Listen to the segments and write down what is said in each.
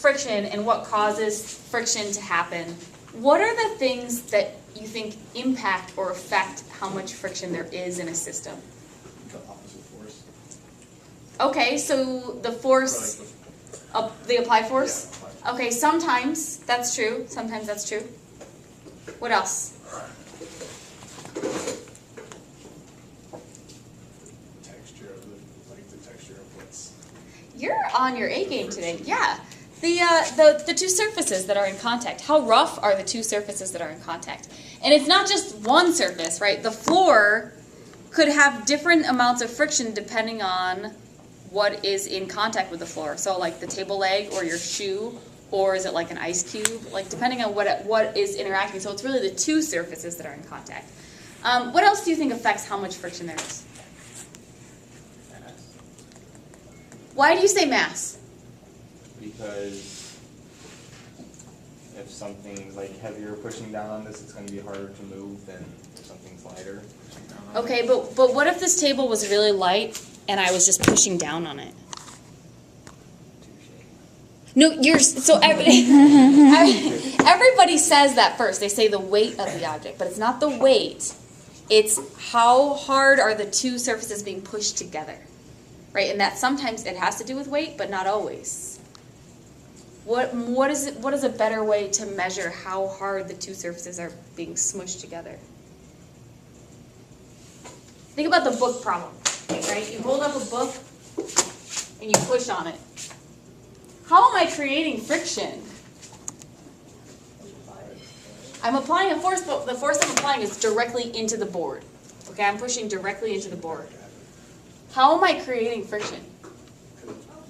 friction and what causes friction to happen, what are the things that you think impact or affect how much friction there is in a system? The opposite force. Okay, so the force, the applied force? Yeah, applied force. Okay, sometimes that's true. Sometimes that's true. What else? Texture of the texture of what's. You're on your A game today. Yeah. The two surfaces that are in contact. How rough are the two surfaces that are in contact? And it's not just one surface, right? The floor could have different amounts of friction depending on what is in contact with the floor. So like the table leg or your shoe, or is it like an ice cube? Like depending on what is interacting. So it's really the two surfaces that are in contact. What else do you think affects how much friction there is? Why do you say mass? Because if something's like heavier pushing down on this, it's going to be harder to move than if something's lighter pushing down on it. Okay, but what if this table was really light and I was just pushing down on it? No, everybody says that first. They say the weight of the object, but it's not the weight. It's how hard are the two surfaces being pushed together, right? And that sometimes it has to do with weight, but not always. What is a better way to measure how hard the two surfaces are being smushed together? Think about the book problem, right? You hold up a book and you push on it. How am I creating friction? I'm applying a force, but the force I'm applying is directly into the board. Okay, I'm pushing directly into the board. How am I creating friction?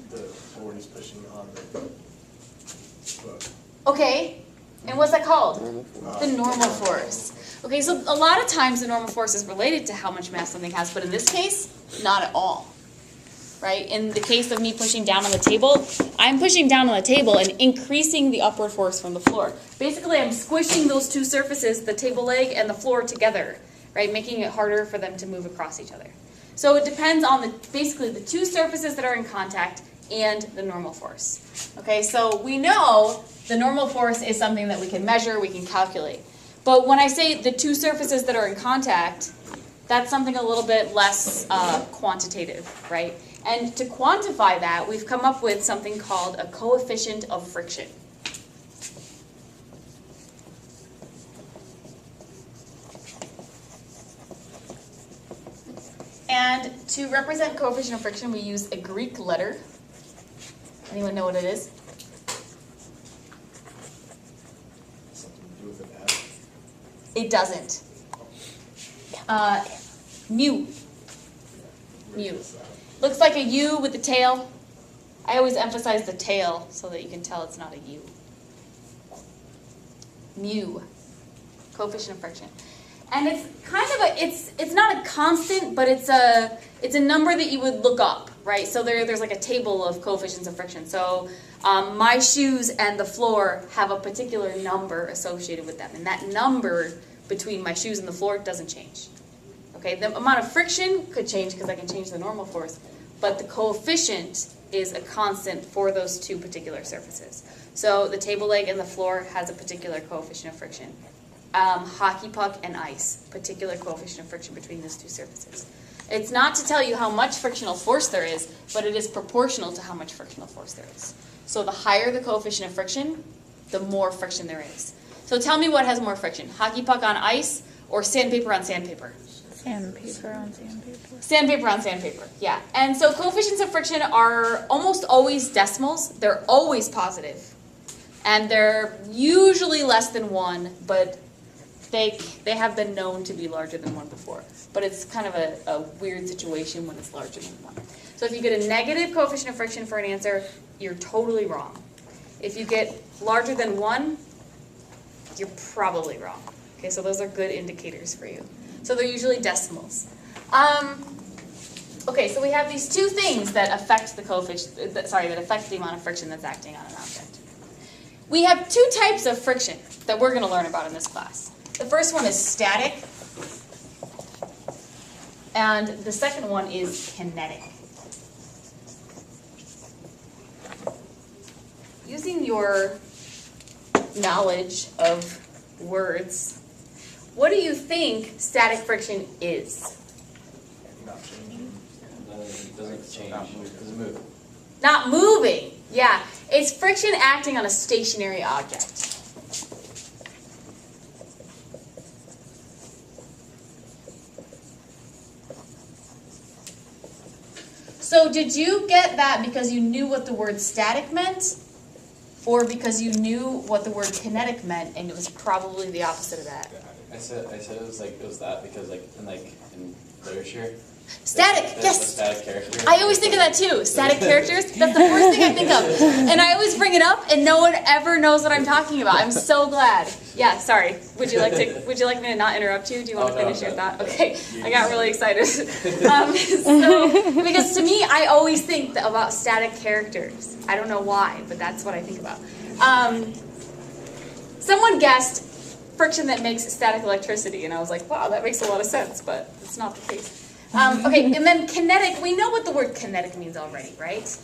The board is pushing on the book. Okay, and what's that called? The normal force. Okay, so a lot of times the normal force is related to how much mass something has, but in this case, not at all. Right? In the case of me pushing down on the table, I'm pushing down on the table and increasing the upward force from the floor. Basically, I'm squishing those two surfaces, the table leg and the floor together, right? Making it harder for them to move across each other. So it depends on basically the two surfaces that are in contact and the normal force. Okay, so we know the normal force is something that we can measure, we can calculate. But when I say the two surfaces that are in contact, that's something a little bit less quantitative, right? And to quantify that, we've come up with something called a coefficient of friction. And to represent coefficient of friction, we use a Greek letter. Anyone know what it is? Something to do with an F. It doesn't. Mu. Mu. Looks like a U with the tail. I always emphasize the tail so that you can tell it's not a U. Mu. Coefficient of friction. And it's kind of it's not a constant, but it's a number that you would look up, right? So there's like a table of coefficients of friction. So my shoes and the floor have a particular number associated with them, and that number between my shoes and the floor doesn't change. Okay, the amount of friction could change because I can change the normal force, but the coefficient is a constant for those two particular surfaces. So the table leg and the floor has a particular coefficient of friction. Hockey puck and ice, particular coefficient of friction between those two surfaces. It's not to tell you how much frictional force there is, but it is proportional to how much frictional force there is. So the higher the coefficient of friction, the more friction there is. So tell me what has more friction, hockey puck on ice or sandpaper on sandpaper? Sandpaper on sandpaper. Sandpaper on sandpaper, yeah. And so coefficients of friction are almost always decimals. They're always positive. And they're usually less than 1, but they have been known to be larger than 1 before. But it's kind of a weird situation when it's larger than 1. So if you get a negative coefficient of friction for an answer, you're totally wrong. If you get larger than 1, you're probably wrong. Okay, so those are good indicators for you. So they're usually decimals. Okay, so we have these two things that affect the coefficient, that affect the amount of friction that's acting on an object. We have two types of friction that we're going to learn about in this class. The first one is static, and the second one is kinetic. Using given your knowledge of words, what do you think static friction is? Not changing. It doesn't change. Doesn't move. Not moving. Yeah, it's friction acting on a stationary object. So did you get that because you knew what the word static meant? Or because you knew what the word kinetic meant and it was probably the opposite of that? I said it was that because in literature. Static, the yes! static character. I always think of that too. Static characters, that's the first thing I think of. And I always bring it up and no one ever knows what I'm talking about. I'm so glad. Yeah, sorry. Would you like me to not interrupt you? Do you want to finish your thought? Okay, I got really excited. Because to me, I always think about static characters. I don't know why, but that's what I think about. Someone guessed friction that makes static electricity, and I was like, wow, that makes a lot of sense, but it's not the case. Okay, and then kinetic, we know what the word kinetic means already, right?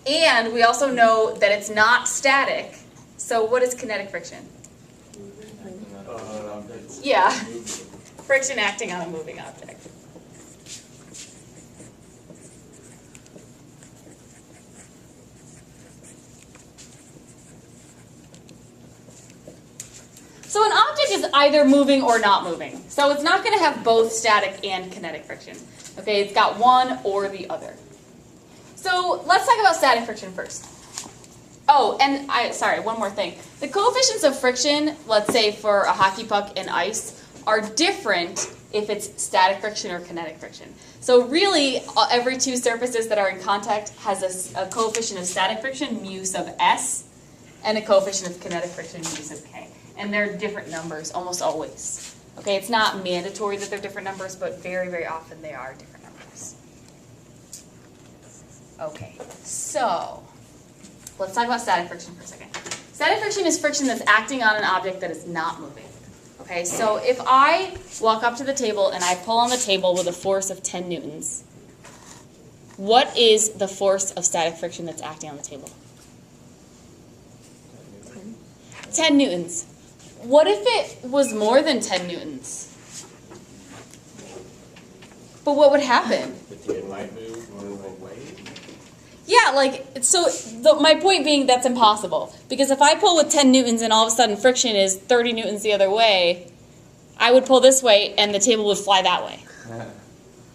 And we also know that it's not static. So what is kinetic friction? Yeah, friction acting on a moving object. So an object is either moving or not moving. So it's not going to have both static and kinetic friction. Okay, it's got one or the other. So let's talk about static friction first. Oh, and sorry, one more thing. The coefficients of friction, let's say for a hockey puck and ice, are different if it's static friction or kinetic friction. So really, every two surfaces that are in contact has a coefficient of static friction, mu sub s, and a coefficient of kinetic friction, mu sub k. And they're different numbers almost always. Okay, it's not mandatory that they're different numbers, but very, very often they are different numbers. Okay, so let's talk about static friction for a second. Static friction is friction that's acting on an object that is not moving. Okay, so if I walk up to the table and I pull on the table with a force of 10 newtons, what is the force of static friction that's acting on the table? 10 newtons. What if it was more than 10 newtons? But what would happen? It might move away. Yeah, my point being that's impossible. Because if I pull with 10 newtons and all of a sudden friction is 30 newtons the other way, I would pull this way and the table would fly that way.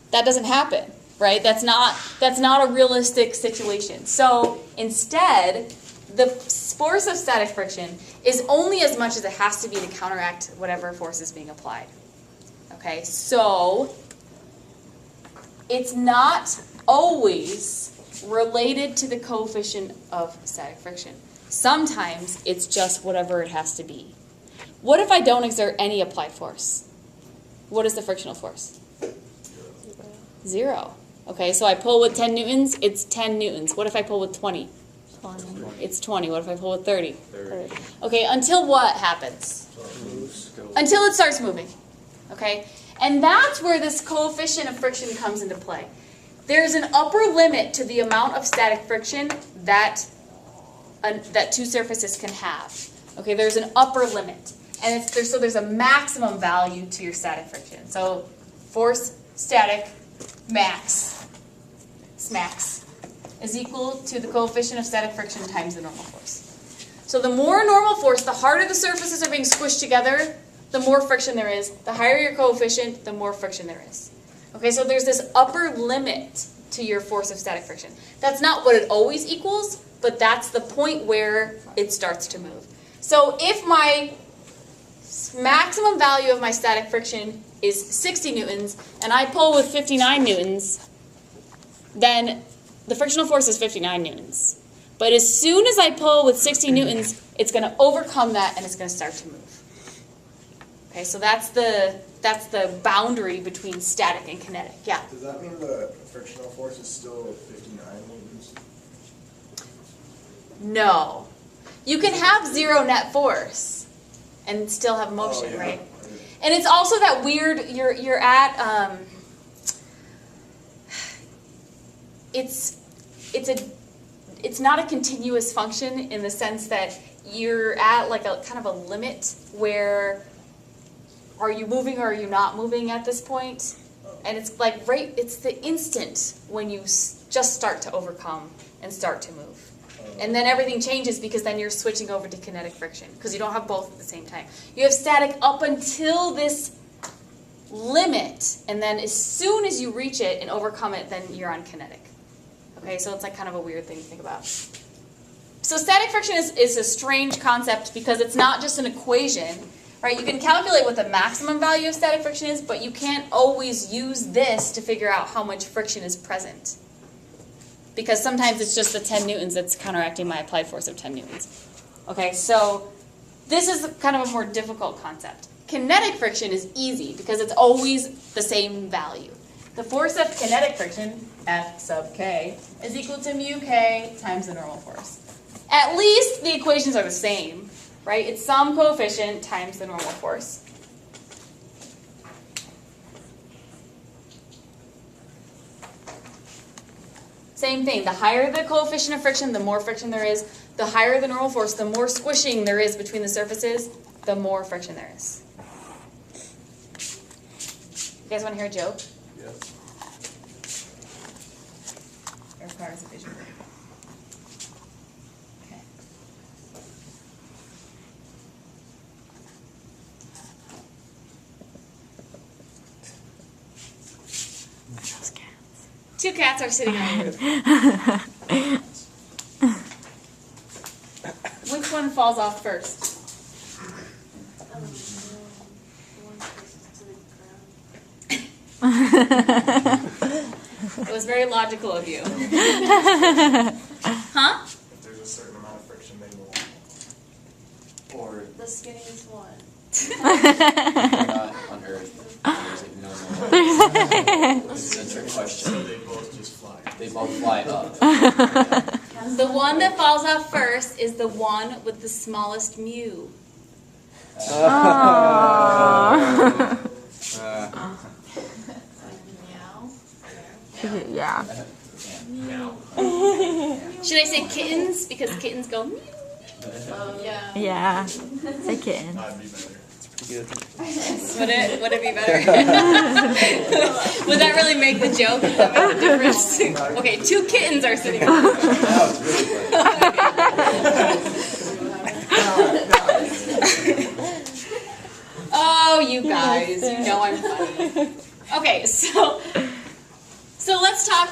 That doesn't happen, right? That's not a realistic situation. So instead, the force of static friction is only as much as it has to be to counteract whatever force is being applied. Okay, so it's not always related to the coefficient of static friction. Sometimes it's just whatever it has to be. What if I don't exert any applied force? What is the frictional force? 0. Okay, so I pull with 10 newtons, it's 10 newtons. What if I pull with 20? 20. It's 20. What if I pull with 30? 30. Okay, until what happens? Until it starts moving. Okay? And that's where this coefficient of friction comes into play. There's an upper limit to the amount of static friction that two surfaces can have. Okay, there's an upper limit. And so there's a maximum value to your static friction. So force static max, max, is equal to the coefficient of static friction times the normal force. So the more normal force, the harder the surfaces are being squished together, the more friction there is. The higher your coefficient, the more friction there is. Okay, so there's this upper limit to your force of static friction. That's not what it always equals, but that's the point where it starts to move. So if my maximum value of my static friction is 60 newtons, and I pull with 59 newtons, then the frictional force is 59 newtons. But as soon as I pull with 60 newtons, it's going to overcome that and it's going to start to move. Okay, so that's the boundary between static and kinetic. Yeah? Does that mean the frictional force is still 59 newtons? No. You can have 0 net force and still have motion, right? And it's also that weird, you're at, it's not a continuous function in the sense that you're at like a kind of a limit where are you moving or are you not moving at this point? And it's like it's the instant when you just start to overcome and start to move. And then everything changes because then you're switching over to kinetic friction because you don't have both at the same time. You have static up until this limit, and then as soon as you reach it and overcome it, then you're on kinetic. Okay, so it's like kind of a weird thing to think about. So static friction is a strange concept because it's not just an equation, right? You can calculate what the maximum value of static friction is, but you can't always use this to figure out how much friction is present. Because sometimes it's just the 10 newtons that's counteracting my applied force of 10 newtons. Okay, so this is kind of a more difficult concept. Kinetic friction is easy because it's always the same value. The force of kinetic friction, F sub k, is equal to mu k times the normal force. At least the equations are the same, right? It's some coefficient times the normal force. Same thing, the higher the coefficient of friction, the more friction there is. The higher the normal force, the more squishing there is between the surfaces, the more friction there is. You guys want to hear a joke? Yes. It requires a visual. Okay. Two cats are sitting on the roof. Which one falls off first? It was very logical of you. Huh? If there's a certain amount of friction, they will. Or The skinniest one. We're not on Earth. There's like no more. It's a trick So question. they both just fly. They both fly up. The one that falls off first is the one with the smallest mu. Yeah. Should I say kittens? Because kittens go meow. Yeah. Yeah. Say kitten. I'd be better. Would it be better? Would that really make the joke? Would that make the difference? Okay, two kittens are sitting on the Now it's really funny. Oh, you guys, you know I'm funny. Okay, so let's talk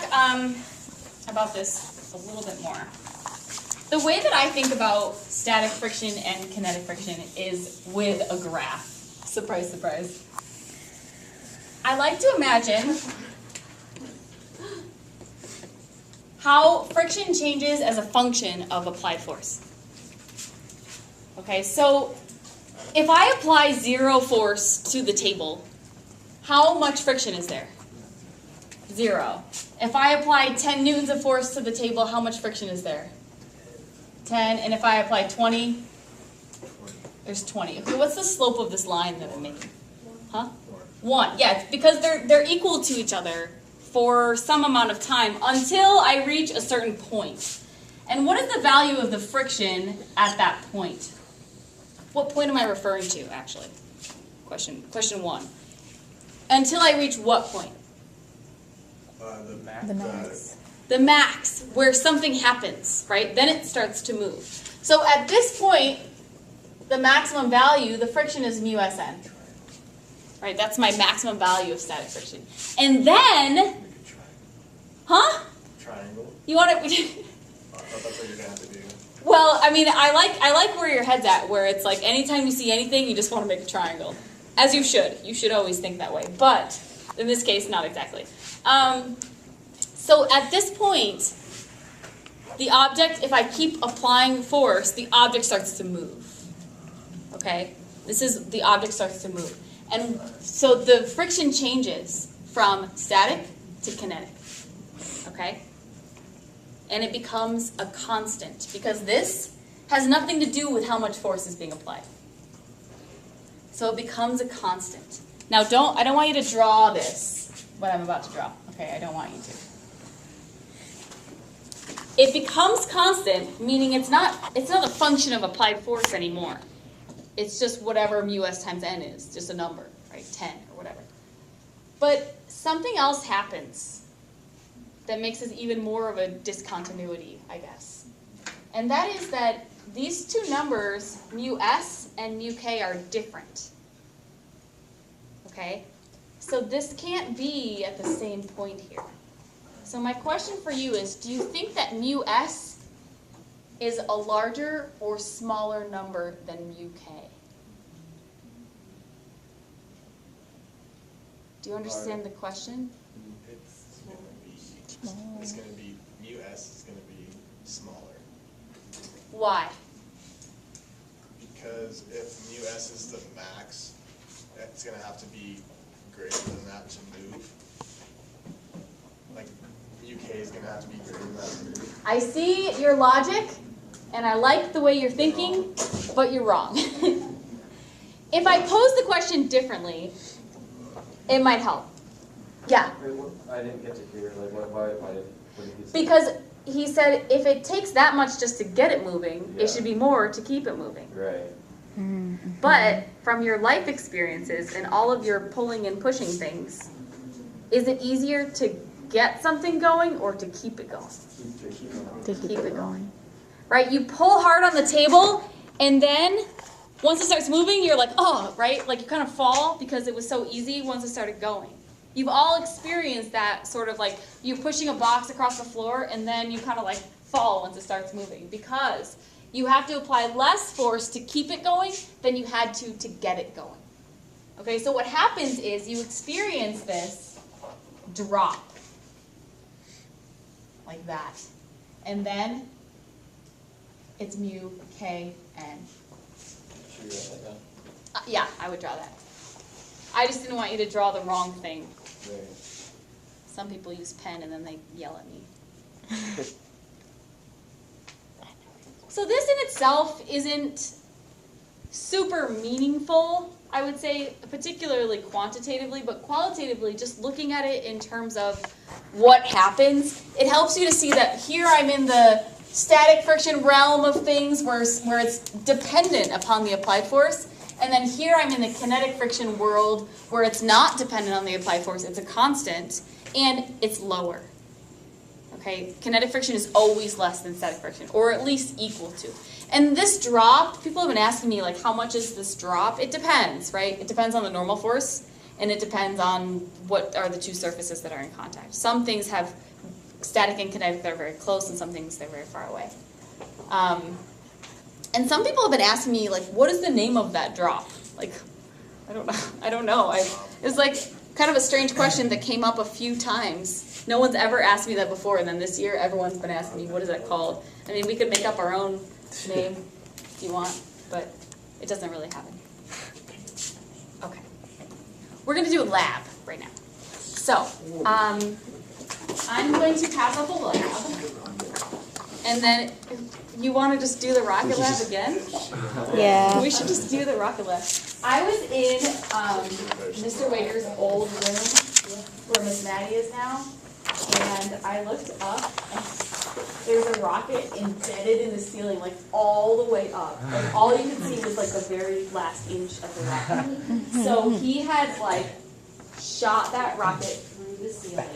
about this a little bit more. The way that I think about static friction and kinetic friction is with a graph. Surprise, surprise. I like to imagine how friction changes as a function of applied force. Okay, so if I apply 0 force to the table, how much friction is there? 0. If I apply 10 newtons of force to the table, how much friction is there? 10. And if I apply 20, there's 20. Okay, what's the slope of this line that I'm making? Huh? 1. Yeah, it's because they're equal to each other for some amount of time until I reach a certain point. And what is the value of the friction at that point? What point am I referring to, actually? Question 1. Until I reach what point? The max. The max, where something happens, right? Then it starts to move. So at this point, the maximum value, the friction is mu Sn. Right, that's my maximum value of static friction. And then, huh? Triangle. You want to... I thought that's what you're gonna have to do. Well, I mean, I like where your head's at, where it's like anytime you see anything, you just want to make a triangle. As you should. You should always think that way. But in this case, not exactly. So at this point, the object, if I keep applying force, the object starts to move. Okay? The object starts to move. And so the friction changes from static to kinetic. Okay? And it becomes a constant because this has nothing to do with how much force is being applied. So it becomes a constant. Now I don't want you to draw this, what I'm about to draw. Okay, I don't want you to. it becomes constant, meaning it's not a function of applied force anymore. It's just whatever mu s times n is, just a number, right? 10 or whatever. But something else happens that makes it even more of a discontinuity, I guess. And that is that these two numbers, mu s and mu k, are different. Okay? So this can't be at the same point here. So my question for you is, do you think that mu s is a larger or smaller number than mu k? Do you understand the question? It's gonna be, mu s is gonna be smaller. Why? Because if mu s is the max, it's gonna have to be greater than that to move. Like, mu k is gonna have to be greater than that to move. I see your logic, and I like the way you're thinking, but you're wrong. If I pose the question differently, it might help. Yeah. I didn't get to hear, like, why did he say? Because he said if it takes that much just to get it moving, Yeah. it should be more to keep it moving. Right. But from your life experiences and all of your pulling and pushing things, is it easier to get something going or to keep it going? To keep it going. Right? You pull hard on the table, and then once it starts moving, you're like, oh, right? Like you kind of fall because it was so easy once it started going. You've all experienced that sort of like you pushing a box across the floor, and then you kind of like fall once it starts moving because you have to apply less force to keep it going than you had to get it going. Okay, so what happens is you experience this drop like that, and then it's mu k n. Should we write that down? Yeah, I would draw that. I just didn't want you to draw the wrong thing. Right. Some people use pen and then they yell at me. So this in itself isn't super meaningful, I would say, particularly quantitatively, but qualitatively, just looking at it in terms of what happens, it helps you to see that here I'm in the static friction realm of things where it's dependent upon the applied force, and then here I'm in the kinetic friction world where it's not dependent on the applied force, it's a constant, and it's lower. Okay, kinetic friction is always less than static friction, or at least equal to. And this drop, people have been asking me, like, how much is this drop? It depends, right? It depends on the normal force, and it depends on what are the two surfaces that are in contact. Some things have static and kinetic that are very close, and some things they're very far away. And some people have been asking me, like, what is the name of that drop? Like, I don't know. It's like kind of a strange question that came up a few times. No one's ever asked me that before, and then this year everyone's been asking me, what is that called? I mean, we could make up our own name if you want, but it doesn't really happen. Okay. We're going to do a lab right now. So, I'm going to pass up a lab, and then you want to just do the rocket lab again? Yeah. We should just do the rocket lab. I was in Mr. Wager's old room, where Miss Maddie is now, and I looked up, and there's a rocket embedded in the ceiling, like all the way up. Like all you could see was like the very last inch of the rocket. So he had like shot that rocket through the ceiling.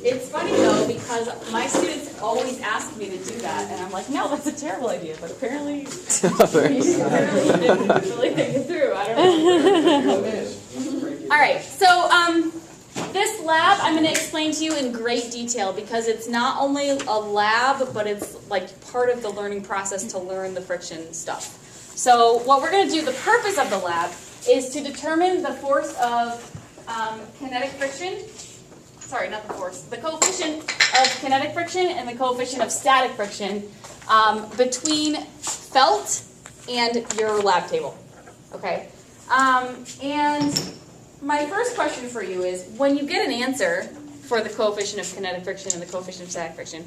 It's funny though, because my students always ask me to do that, and I'm like, no, that's a terrible idea, but apparently, apparently you didn't really think it through. I don't know. All right, so this lab I'm going to explain to you in great detail because it's not only a lab, but it's like part of the learning process to learn the friction stuff. So what we're going to do, the purpose of the lab, is to determine the force of kinetic friction. Sorry, not the force. The coefficient of kinetic friction and the coefficient of static friction between felt and your lab table. Okay? And my first question for you is, when you get an answer for the coefficient of kinetic friction and the coefficient of static friction,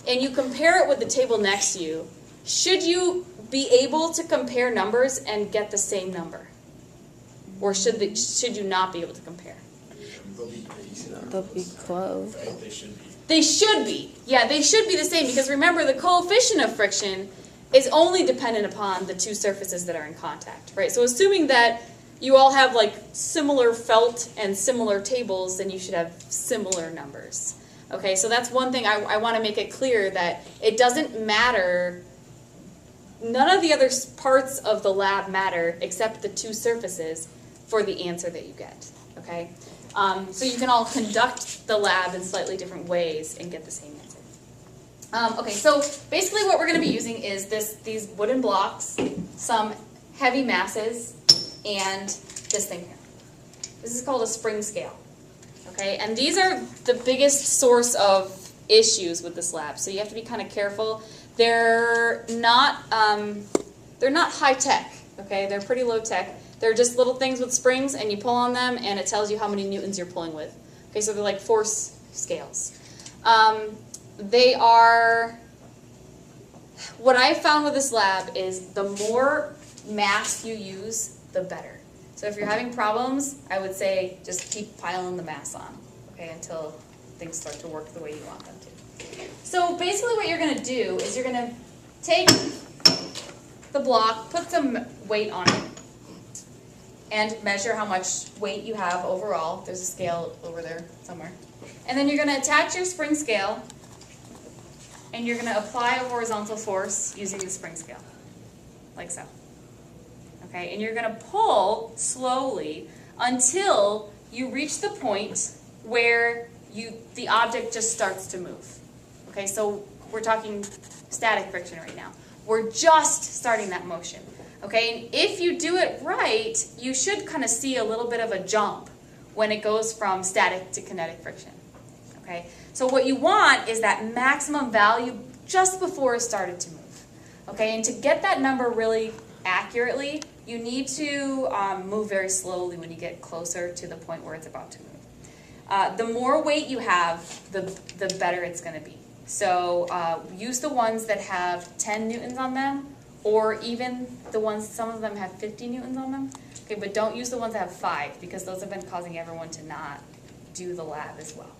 and you compare it with the table next to you, should you be able to compare numbers and get the same number? or should you not be able to compare? They'll be decent. They'll be close. Right, they should be. They should be. Yeah, they should be the same because remember the coefficient of friction is only dependent upon the two surfaces that are in contact, right? So assuming that you all have like similar felt and similar tables, then you should have similar numbers. Okay, so that's one thing I want to make it clear that it doesn't matter. None of the other parts of the lab matter except the two surfaces for the answer that you get. Okay, so you can all conduct the lab in slightly different ways and get the same answer. Okay, so basically what we're going to be using is these wooden blocks, some heavy masses, and this thing here. This is called a spring scale. Okay, and these are the biggest source of issues with this lab, so you have to be kind of careful. They're not high tech. Okay, they're pretty low tech. They're just little things with springs, and you pull on them, and it tells you how many newtons you're pulling with. Okay, so they're like force scales. They are. What I found with this lab is the more mass you use, the better. So if you're having problems, I would say just keep piling the mass on, okay, until things start to work the way you want them to. So basically what you're going to do is you're going to take the block, put some weight on it, and measure how much weight you have overall. There's a scale over there somewhere. And then you're going to attach your spring scale, and you're going to apply a horizontal force using the spring scale, like so. Okay, and you're going to pull slowly until you reach the point where the object just starts to move. Okay, so we're talking static friction right now. We're just starting that motion. Okay, and if you do it right, you should kind of see a little bit of a jump when it goes from static to kinetic friction. Okay, so what you want is that maximum value just before it started to move. Okay, and to get that number really accurately, you need to move very slowly when you get closer to the point where it's about to move. The more weight you have, the better it's going to be. So use the ones that have 10 newtons on them, or even the ones, some of them have 50 newtons on them. Okay, but don't use the ones that have 5, because those have been causing everyone to not do the lab as well.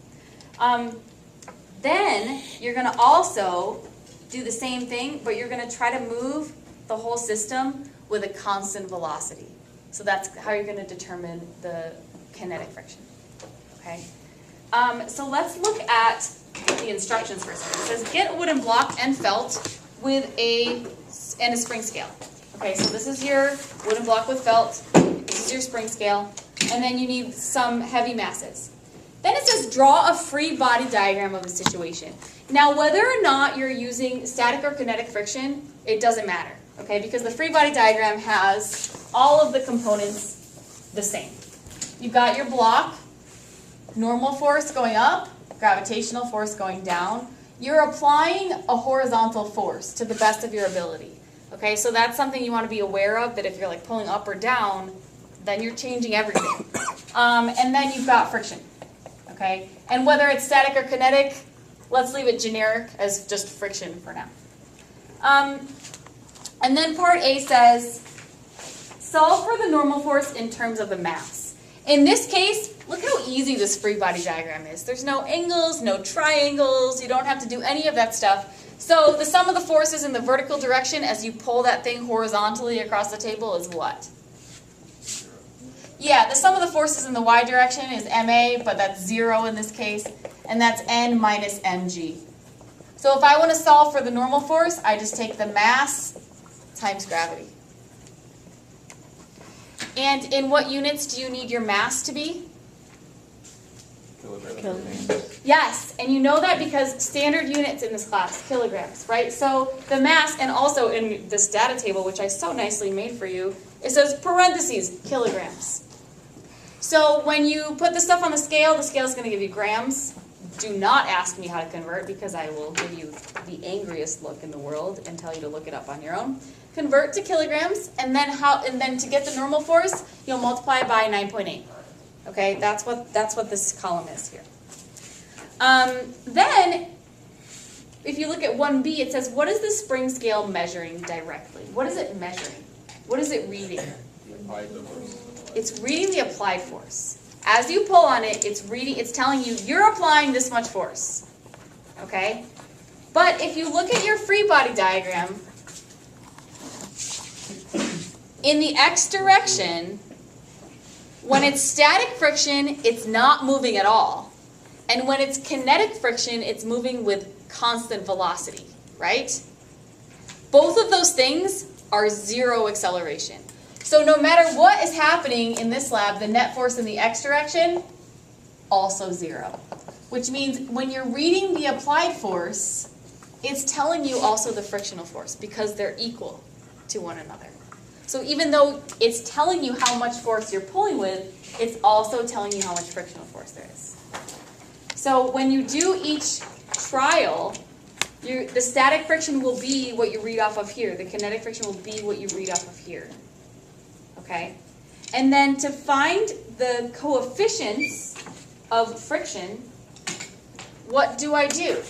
Then you're going to also do the same thing, but you're going to try to move the whole system with a constant velocity. So that's how you're going to determine the kinetic friction. Okay. So let's look at the instructions for a second. It says get a wooden block and felt with a spring scale. Okay, so this is your wooden block with felt. This is your spring scale, and then you need some heavy masses. Then it says draw a free body diagram of the situation. Now, whether or not you're using static or kinetic friction, it doesn't matter. Okay, because the free body diagram has all of the components the same. You've got your block, normal force going up, gravitational force going down. You're applying a horizontal force to the best of your ability. Okay, so that's something you want to be aware of, that if you're like pulling up or down, then you're changing everything. And then you've got friction. Okay, and whether it's static or kinetic, let's leave it generic as just friction for now. And then part A says, solve for the normal force in terms of the mass. In this case, look how easy this free body diagram is. There's no angles, no triangles, you don't have to do any of that stuff. So the sum of the forces in the vertical direction as you pull that thing horizontally across the table is what? Yeah, the sum of the forces in the y direction is ma, but that's 0 in this case, and that's n minus mg. So if I want to solve for the normal force, I just take the mass times gravity. And in what units do you need your mass to be? Kilograms. Yes, and you know that because standard units in this class, kilograms, right? So the mass, and also in this data table, which I so nicely made for you, it says parentheses, kilograms. So when you put the stuff on the scale is going to give you grams. Do not ask me how to convert, because I will give you the angriest look in the world and tell you to look it up on your own. Convert to kilograms, and then to get the normal force, you'll multiply by 9.8. Okay, that's what this column is here. Then, if you look at 1b, it says, what is the spring scale measuring directly? What is it measuring? What is it reading? Applied the force. It's reading the applied force. As you pull on it, it's telling you you're applying this much force. Okay? But if you look at your free body diagram, in the x direction, when it's static friction, it's not moving at all. And when it's kinetic friction, it's moving with constant velocity, right? Both of those things are zero acceleration. So no matter what is happening in this lab, the net force in the x direction, also zero. Which means when you're reading the applied force, it's telling you also the frictional force because they're equal to one another. So even though it's telling you how much force you're pulling with, it's also telling you how much frictional force there is. So when you do each trial, the static friction will be what you read off of here. The kinetic friction will be what you read off of here. Okay? And then to find the coefficients of friction, what do I do?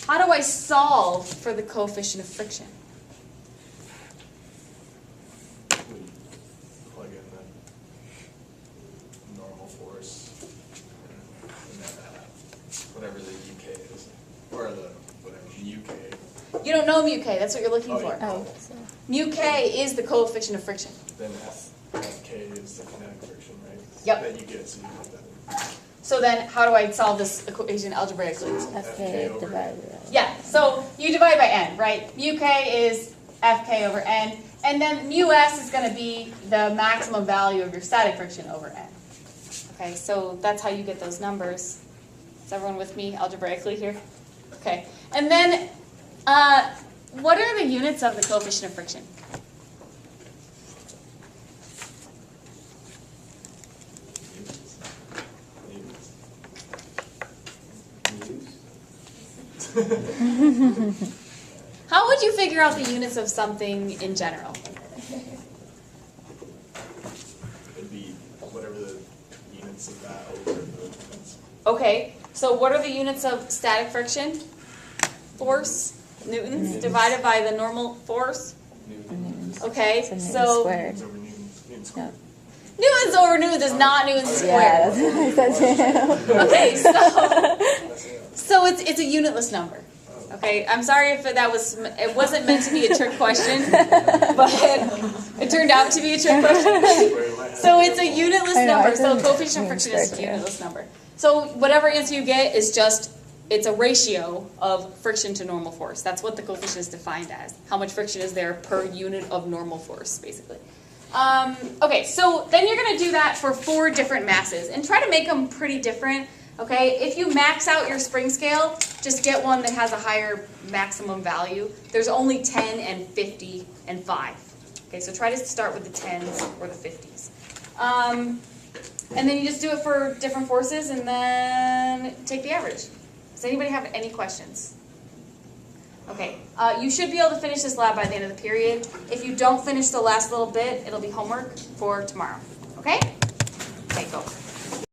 How do I solve for the coefficient of friction? Plug in the normal force and then whatever the UK is, or the whatever UK. You don't know mu k, that's what you're looking Oh, for. yeah. Oh, Mu k is the coefficient of friction. Then FK is the kinetic friction, right? Yep. That you get, so you get that. So then how do I solve this equation algebraically? FK over divided by. Yeah, so you divide by n, right? Mu k is Fk over n, and then mu s is going to be the maximum value of your static friction over n. Okay, so that's how you get those numbers. Is everyone with me algebraically here? Okay, and then what are the units of the coefficient of friction? How would you figure out the units of something in general? It'd be whatever the units of that over the. Okay, so what are the units of static friction? Force, newtons, divided by the normal force. Okay, So Newton so squared. Newton's over Newton's squared. newtons over newtons is not Newton's Yeah, squared. that's what I said too. Okay, so That's it. so it's a unitless number. Okay, I'm sorry if it wasn't meant to be a trick question, but it turned out to be a trick question. So it's a unitless I know, number. I So didn't coefficient of mean friction is a square, too. unitless number. So whatever answer you get is just, it's a ratio of friction to normal force. That's what the coefficient is defined as. How much friction is there per unit of normal force, basically. Okay, so then you're going to do that for 4 different masses and try to make them pretty different. Okay, if you max out your spring scale, just get one that has a higher maximum value. There's only 10 and 50 and 5. Okay, so try to start with the 10s or the 50s. And then you just do it for different forces and then take the average. Does anybody have any questions? Okay, you should be able to finish this lab by the end of the period. If you don't finish the last little bit, it'll be homework for tomorrow. Okay? Okay, go.